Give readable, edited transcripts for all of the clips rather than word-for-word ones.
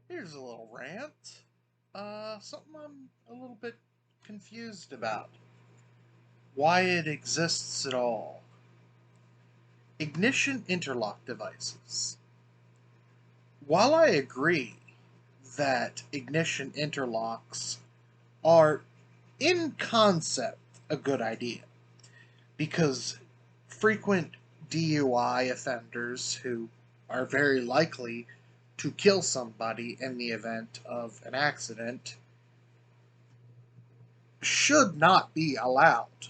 Here's a little rant. Something I'm a little bit confused about. Why it exists at all. Ignition interlock devices. While I agree that ignition interlocks are, in concept, a good idea, because frequent DUI offenders who are very likely to kill somebody in the event of an accident should not be allowed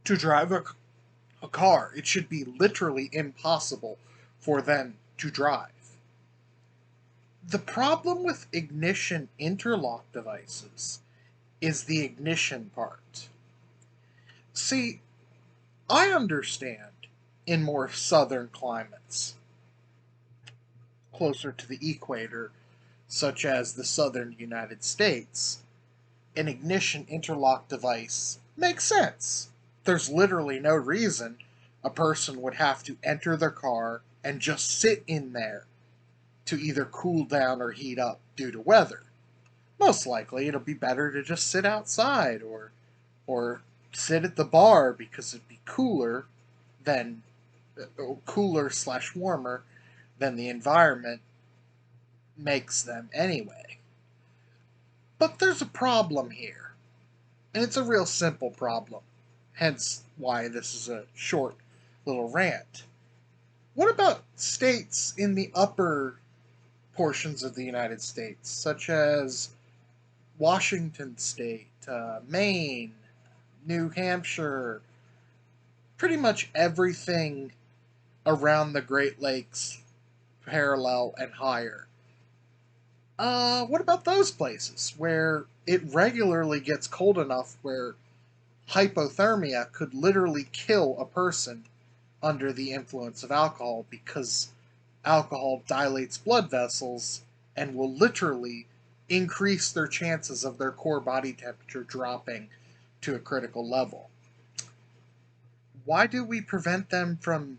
to drive a car. It should be literally impossible for them to drive. The problem with ignition interlock devices is the ignition part. See, I understand in more southern climates, closer to the equator, such as the southern United States, an ignition interlock device makes sense. There's literally no reason a person would have to enter their car and just sit in there to either cool down or heat up due to weather. Most likely it'll be better to just sit outside or sit at the bar because it'd be than cooler slash warmer than the environment makes them anyway. But there's a problem here, and it's a real simple problem, hence why this is a short little rant. What about states in the upper portions of the United States, such as Washington State, Maine, New Hampshire, pretty much everything around the Great Lakes, parallel and higher? What about those places where it regularly gets cold enough where hypothermia could literally kill a person under the influence of alcohol because alcohol dilates blood vessels and will literally increase their chances of their core body temperature dropping to a critical level? Why do we prevent them from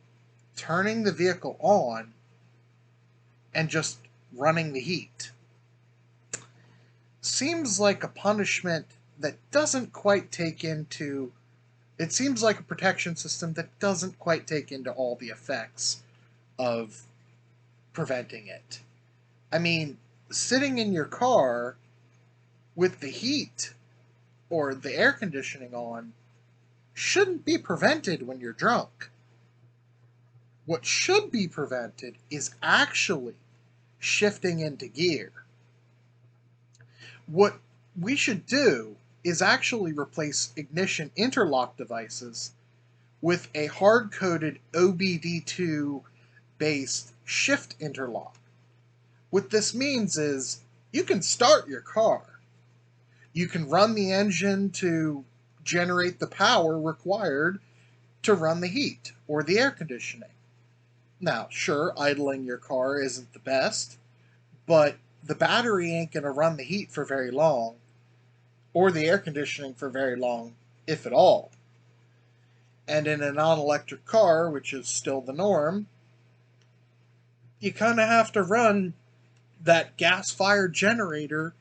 turning the vehicle on and just running the heat? Seems like a punishment that doesn't quite take into it seems like a protection system that doesn't quite take into all the effects of preventing it. I mean, sitting in your car with the heat or the air conditioning on shouldn't be prevented when you're drunk. What should be prevented is actually shifting into gear. What we should do is actually replace ignition interlock devices with a hard-coded OBD2 based shift interlock. What this means is you can start your car. You can run the engine to generate the power required to run the heat or the air conditioning. Now, sure, idling your car isn't the best, but the battery ain't going to run the heat for very long, or the air conditioning for very long, if at all. And in a non-electric car, which is still the norm, you kind of have to run that gas-fired generator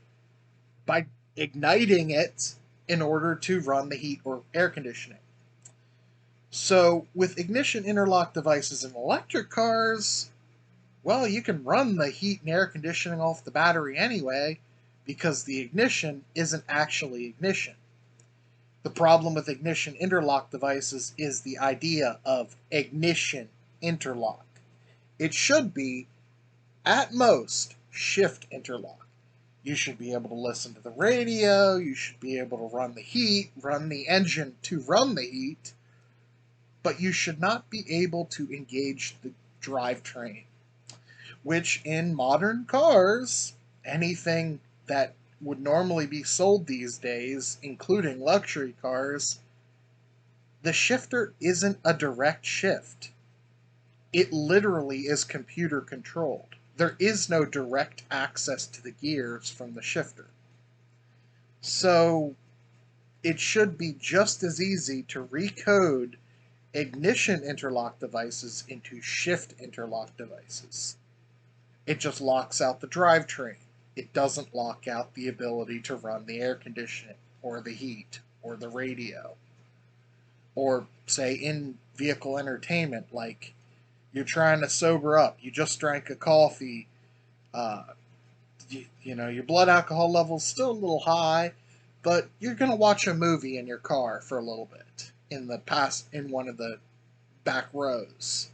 by igniting it in order to run the heat or air conditioning. So with ignition interlock devices in electric cars, well, you can run the heat and air conditioning off the battery anyway, because the ignition isn't actually ignition. The problem with ignition interlock devices is the idea of ignition interlock. It should be, at most, shift interlock. You should be able to listen to the radio, you should be able to run the heat, run the engine to run the heat, but you should not be able to engage the drivetrain, which in modern cars, anything that would normally be sold these days, including luxury cars, the shifter isn't a direct shift. It literally is computer controlled. There is no direct access to the gears from the shifter. So it should be just as easy to recode ignition interlock devices into shift interlock devices. It just locks out the drivetrain. It doesn't lock out the ability to run the air conditioning or the heat or the radio. Or, say, in vehicle entertainment, like you're trying to sober up, you just drank a coffee, your blood alcohol level's still a little high, but you're going to watch a movie in your car for a little bit in one of the back rows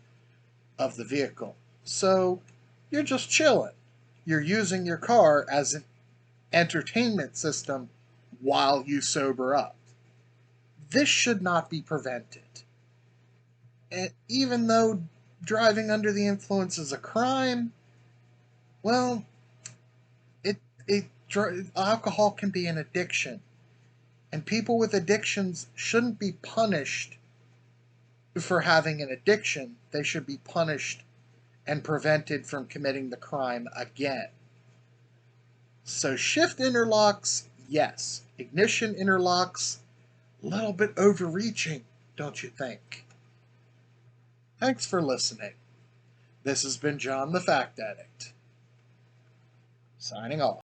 of the vehicle. So you're just chilling. You're using your car as an entertainment system while you sober up. This should not be prevented. And even though driving under the influence is a crime, well, alcohol can be an addiction. And people with addictions shouldn't be punished for having an addiction. They should be punished and prevented from committing the crime again. So shift interlocks, yes. Ignition interlocks, a little bit overreaching, don't you think? Thanks for listening. This has been John the Fact Addict, signing off.